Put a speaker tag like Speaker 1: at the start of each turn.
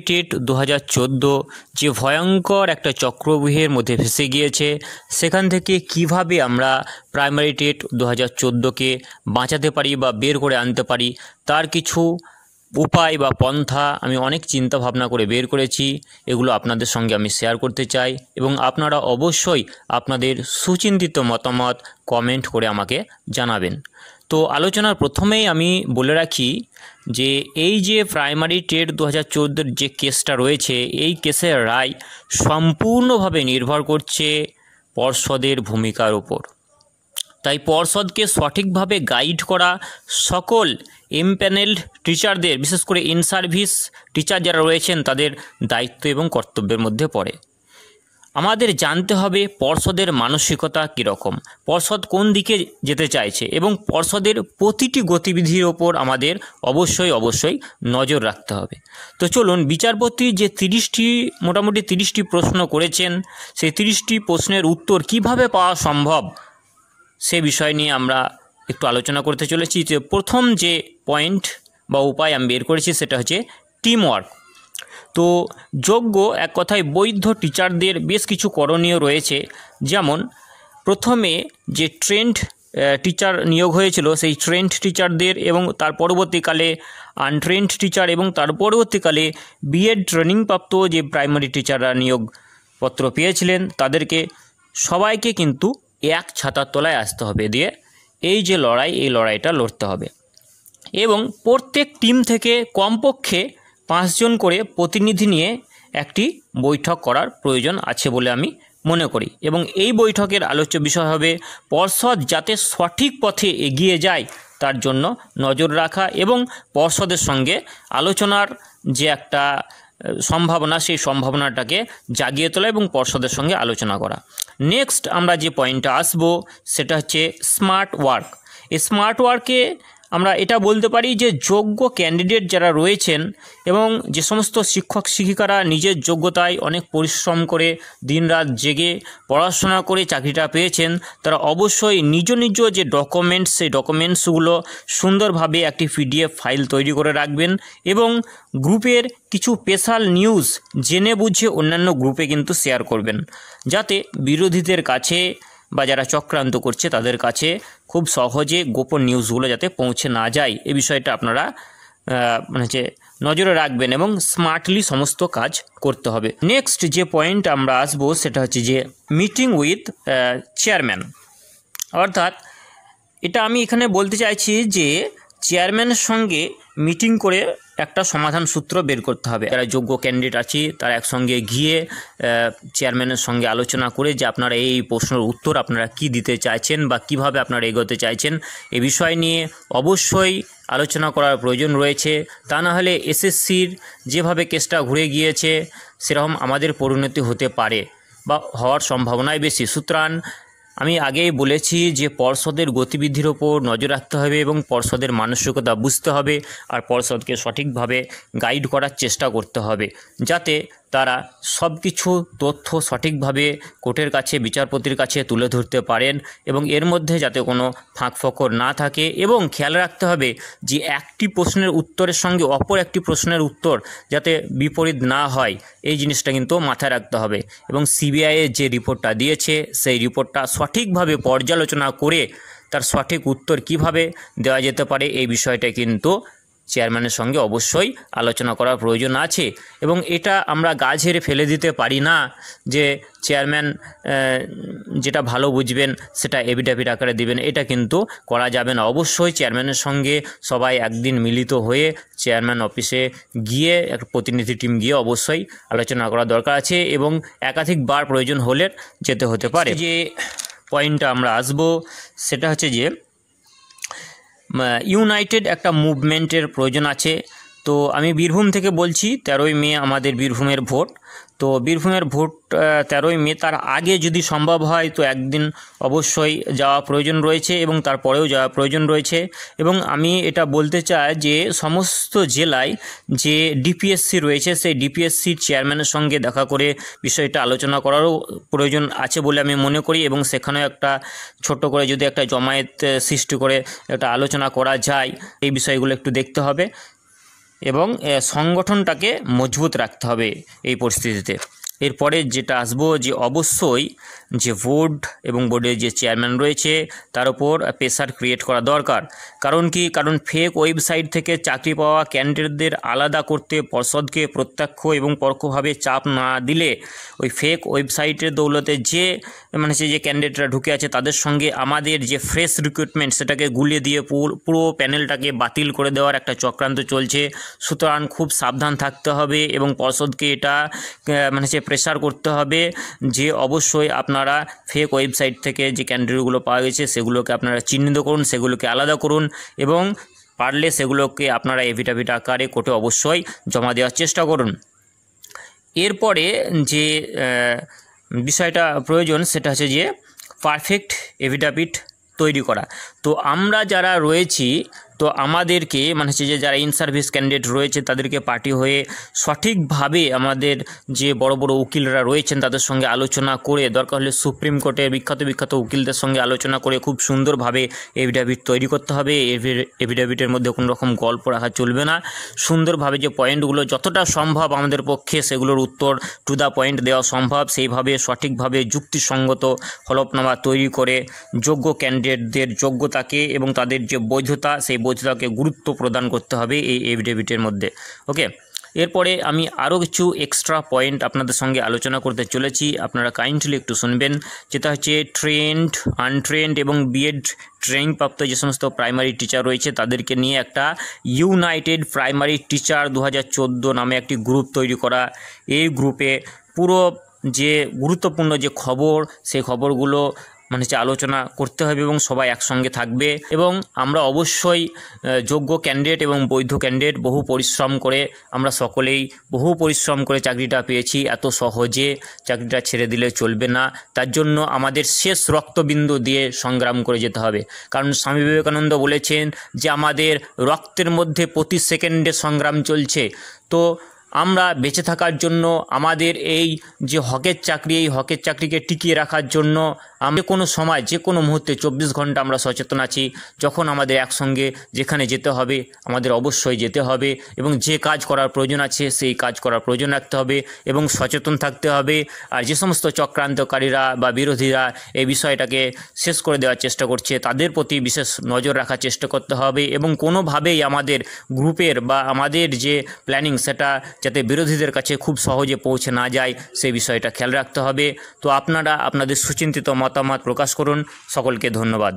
Speaker 1: TET 2014 যে ভয়ঙ্কর একটা চক্রব্যূহের মধ্যে ফেসে গিয়েছে, সেখান থেকে কিভাবে আমরা প্রাইমারি টেট 2014কে বাঁচাতে পারি বা বের করে আনতে পারি, তার কিছু উপায় বা পন্থা আমি অনেক চিন্তা ভাবনা করে বের করেছি। এগুলো আপনাদের সঙ্গে আমি শেয়ার করতে চাই এবং আপনারা অবশ্যই আপনাদের সুচিন্তিত মতামত কমেন্ট করে আমাকে জানাবেন। তো আলোচনার প্রথমেই আমি বলে রাখি যে এই যে প্রাইমারি টেট 2014 যে কেসটা রয়েছে, এই কেসের রায় সম্পূর্ণভাবে নির্ভর করছে পর্ষদের ভূমিকার উপর। তাই পর্ষদকে সঠিকভাবে গাইড করা সকল এমপ্যানেলড টিচারদের, বিশেষ করে ইন সার্ভিস টিচার যারা রয়েছেন, তাদের দায়িত্ব এবং কর্তব্যের মধ্যে পড়ে। আমাদের জানতে হবে পর্ষদের মানসিকতা কীরকম, পর্ষদ কোন দিকে যেতে চাইছে এবং পর্ষদের প্রতিটি গতিবিধির ওপর আমাদের অবশ্যই নজর রাখতে হবে। তো চলুন, বিচারপতি যে মোটামুটি 30টি প্রশ্ন করেছেন, সেই 30টি প্রশ্নের উত্তর কিভাবে পাওয়া সম্ভব সে বিষয় নিয়ে আমরা একটু আলোচনা করতে চলেছি। যে প্রথম যে পয়েন্ট বা উপায় আমি বের করেছি সেটা হচ্ছে টিম ওয়ার্ক। তো যোগ্য, এক কথায় বৈধ টিচারদের বেশ কিছু করণীয় রয়েছে। যেমন প্রথমে যে ট্রেন্ড টিচার নিয়োগ হয়েছিল, সেই ট্রেন্ড টিচারদের এবং তার পরবর্তীকালে আনট্রেন্ড টিচার এবং তার পরবর্তীকালে বিএড ট্রেনিংপ্রাপ্ত যে প্রাইমারি টিচাররা নিয়োগপত্র পেয়েছিলেন, তাদেরকে সবাইকে কিন্তু এক ছাতার তলায় আসতে হবে, দিয়ে এই যে লড়াই, এই লড়াইটা লড়তে হবে এবং প্রত্যেক টিম থেকে কমপক্ষে 5 জন করে প্রতিনিধি নিয়ে একটি বৈঠক করার প্রয়োজন আছে বলে আমি মনে করি। এবং এই বৈঠকের আলোচ্য বিষয় হবে পর্ষদ যাতে সঠিক পথে এগিয়ে যায় তার জন্য নজর রাখা এবং পর্ষদের সঙ্গে আলোচনার যে একটা সম্ভাবনা, সেই সম্ভাবনাটাকে জাগিয়ে তোলা এবং পর্ষদের সঙ্গে আলোচনা করা। নেক্সট আমরা যে পয়েন্টটা আসবো সেটা হচ্ছে স্মার্ট ওয়ার্ক। এই স্মার্ট ওয়ার্কে আমরা এটা বলতে পারি যে যোগ্য ক্যান্ডিডেট যারা রয়েছেন এবং যে সমস্ত শিক্ষক শিক্ষিকারা নিজের যোগ্যতায় অনেক পরিশ্রম করে দিনরাত জেগে পড়াশোনা করে চাকরিটা পেয়েছেন, তারা অবশ্যই নিজ যে ডকুমেন্টস, সেই ডকুমেন্টসগুলো সুন্দরভাবে একটি PDF ফাইল তৈরি করে রাখবেন এবং গ্রুপের কিছু স্পেশাল নিউজ জেনে বুঝে অন্যান্য গ্রুপে কিন্তু শেয়ার করবেন, যাতে বিরোধীদের কাছে বা যারা চক্রান্ত করছে তাদের কাছে খুব সহজে গোপন নিউজগুলো যাতে পৌঁছে না যায়, এই বিষয়টা আপনারা নজরে রাখবেন এবং স্মার্টলি সমস্ত কাজ করতে হবে। নেক্সট যে পয়েন্ট আমরা আসবো সেটা হচ্ছে যে মিটিং উইথ চেয়ারম্যান। অর্থাৎ এটা আমি এখানে বলতে চাইছি যে চেয়ারম্যানের সঙ্গে মিটিং করে একটা সমাধান সূত্র বের করতে হবে। যারা যোগ্য ক্যান্ডিডেট আছে তারা একসঙ্গে গিয়ে চেয়ারম্যানের সঙ্গে আলোচনা করে যে আপনারা এই প্রশ্নের উত্তর আপনারা কি দিতে চাইছেন বা কিভাবে আপনারা এগোতে চাইছেন, এ বিষয় নিয়ে অবশ্যই আলোচনা করার প্রয়োজন রয়েছে। তা না হলে SSCর যেভাবে কেসটা ঘুরে গিয়েছে সেরকম আমাদের পরিণতি হতে পারে বা হওয়ার সম্ভাবনাই বেশি। সুতরাং আমি আগেই বলেছি যে পর্ষদের গতিবিধির ওপর নজর রাখতে হবে এবং পর্ষদের মানসিকতা বুঝতে হবে আর পর্ষদকে সঠিকভাবে গাইড করার চেষ্টা করতে হবে, যাতে তারা সব কিছু তথ্য সঠিকভাবে কোর্টের কাছে, বিচারপতির কাছে তুলে ধরতে পারেন এবং এর মধ্যে যাতে কোনো ফাঁকফোকর না থাকে। এবং খেয়াল রাখতে হবে যে একটি প্রশ্নের উত্তরের সঙ্গে অপর একটি প্রশ্নের উত্তর যাতে বিপরীত না হয়, এই জিনিসটা কিন্তু মাথায় রাখতে হবে। এবং CBI-এর যে রিপোর্টটা দিয়েছে সেই রিপোর্টটা সঠিকভাবে পর্যালোচনা করে তার সঠিক উত্তর কিভাবে দেওয়া যেতে পারে, এই বিষয়টা কিন্তু চেয়ারম্যানের সঙ্গে অবশ্যই আলোচনা করার প্রয়োজন আছে। এবং এটা আমরা গা ঝেড়ে ফেলে দিতে পারি না যে চেয়ারম্যান যেটা ভালো বুঝবেন সেটা এফিডেভিট আকারে দিবেন, এটা কিন্তু করা যাবে না। অবশ্যই চেয়ারম্যানের সঙ্গে সবাই একদিন মিলিত হয়ে চেয়ারম্যান অফিসে গিয়ে একটা প্রতিনিধি টিম গিয়ে অবশ্যই আলোচনা করা দরকার আছে এবং একাধিকবার প্রয়োজন হলে যেতে হতে পারে। যে পয়েন্টটা আমরা আসবো সেটা হচ্ছে যে ইউনাইটেড একটা মুভমেন্টের প্রয়োজন আছে। তো আমি বীরভূম থেকে বলছি, 13ই মে আমাদের বীরভূমের ভোট। তো বীরভূমের ভোট 13ই মে, তার আগে যদি সম্ভব হয় তো একদিন অবশ্যই যাওয়া প্রয়োজন রয়েছে এবং তারপরেও যাওয়া প্রয়োজন রয়েছে। এবং আমি এটা বলতে চাই যে সমস্ত জেলায় যে DPSC রয়েছে সেই DPSCর চেয়ারম্যানের সঙ্গে দেখা করে বিষয়টা আলোচনা করারও প্রয়োজন আছে বলে আমি মনে করি এবং সেখানেও একটা ছোট করে যদি একটা জমায়েত সৃষ্টি করে একটা আলোচনা করা যায়, এই বিষয়গুলো একটু দেখতে হবে। এবং সংগঠনটাকে মজবুত রাখতে হবে এই পরিস্থিতিতে। এরপরে যেটা আসবো যে অবশ্যই যে বোর্ড এবং বোর্ডের যে চেয়ারম্যান রয়েছে তার উপর প্রেশার ক্রিয়েট করা দরকার। কারণ ফেক ওয়েবসাইট থেকে চাকরি পাওয়া ক্যান্ডিডেটদের আলাদা করতে পর্ষদকে প্রত্যক্ষ এবং পরোক্ষভাবে চাপ না দিলে ওই ফেক ওয়েবসাইটের দৌলতে যে যে ক্যান্ডিডেটরা ঢুকে আছে তাদের সঙ্গে আমাদের যে ফ্রেশ রিক্রুটমেন্ট সেটাকে গুলিয়ে দিয়ে পুরো প্যানেলটাকে বাতিল করে দেওয়ার একটা চক্রান্ত চলছে। সুতরাং খুব সাবধান থাকতে হবে এবং পর্ষদকে এটা প্রেশার করতে হবে যে অবশ্যই আপনারা ফেক ওয়েবসাইট থেকে যে ক্যান্ডিডেটগুলো পাওয়া গেছে সেগুলোকে আপনারা চিহ্নিত করুন, সেগুলোকে আলাদা করুন এবং পারলে সেগুলোকে আপনারা এফিডেভিট আকারে কোর্টে অবশ্যই জমা দেওয়ার চেষ্টা করুন। এরপরে যে বিষয়টা প্রয়োজন সেটা হচ্ছে যে পারফেক্ট এফিডেভিট তৈরি করা। তো আমরা যারা রয়েছি তো আমাদেরকে যে যারা ইন সার্ভিস ক্যান্ডিডেট রয়েছে তাদেরকে পার্টি হয়ে সঠিকভাবে আমাদের যে বড় বড় উকিলরা রয়েছেন তাদের সঙ্গে আলোচনা করে, দরকার হলে সুপ্রিম কোর্টের বিখ্যাত উকিলদের সঙ্গে আলোচনা করে খুব সুন্দরভাবে এফিডেভিট তৈরি করতে হবে। এফিডেভিটের মধ্যে কোনো রকম গল্প রাখা চলবে না। সুন্দরভাবে যে পয়েন্টগুলো যতটা সম্ভব আমাদের পক্ষে সেগুলোর উত্তর টু দ্য পয়েন্ট দেওয়া সম্ভব সেইভাবে সঠিকভাবে যুক্তিসঙ্গত হলফনামা তৈরি করে যোগ্য ক্যান্ডিডেটদের যোগ্যতাকে এবং তাদের যে বৈধতা সেই বৈধতাকে গুরুত্ব প্রদান করতে হবে এই এফিডেভিটের মধ্যে। ওকে, এরপরে আমি আরও কিছু এক্সট্রা পয়েন্ট আপনাদের সঙ্গে আলোচনা করতে চলেছি, আপনারা কাইন্ডলি একটু শুনবেন। যেটা হচ্ছে ট্রেন্ড, আনট্রেন্ড এবং বিএড ট্রেনিং প্রাপ্ত যে সমস্ত প্রাইমারি টিচার রয়েছে তাদেরকে নিয়ে একটা ইউনাইটেড প্রাইমারি টিচার 2014 নামে একটি গ্রুপ তৈরি করা। এই গ্রুপে পুরো যে গুরুত্বপূর্ণ যে খবর সেই খবরগুলো আলোচনা করতে হবে এবং সবাই একসঙ্গে থাকবে। এবং আমরা অবশ্যই যোগ্য ক্যান্ডিডেট এবং বৈধ ক্যান্ডিডেট বহু পরিশ্রম করে আমরা সকলেই বহু পরিশ্রম করে চাকরিটা পেয়েছি, এত সহজে চাকরিটা ছেড়ে দিলে চলবে না। তার জন্য আমাদের শেষ রক্তবিন্দু দিয়ে সংগ্রাম করে যেতে হবে। কারণ স্বামী বিবেকানন্দ বলেছেন যে আমাদের রক্তের মধ্যে প্রতি সেকেন্ডে সংগ্রাম চলছে। তো আমরা বেঁচে থাকার জন্য আমাদের এই যে হকের চাকরি, এই হকের চাকরিকে টিকিয়ে রাখার জন্য আমরা কোনো সময় যে কোনো মুহূর্তে 24 ঘন্টা আমরা সচেতন আছি। যখন আমাদের একসঙ্গে যেখানে যেতে হবে আমাদের অবশ্যই যেতে হবে এবং যে কাজ করার প্রয়োজন আছে সেই কাজ করার প্রয়োজন রাখতে হবে এবং সচেতন থাকতে হবে। আর যে সমস্ত চক্রান্তকারীরা বা বিরোধীরা এই বিষয়টাকে শেষ করে দেওয়ার চেষ্টা করছে তাদের প্রতি বিশেষ নজর রাখার চেষ্টা করতে হবে এবং কোনোভাবেই আমাদের গ্রুপের বা আমাদের যে প্ল্যানিং সেটা যাতে বিরোধীদের কাছে খুব সহজে পৌঁছে না যায় সেই বিষয়টা খেয়াল রাখতে হবে। তো আপনারা আপনাদের সুচিন্তিত মতামত প্রকাশ করুন। সকলকে ধন্যবাদ।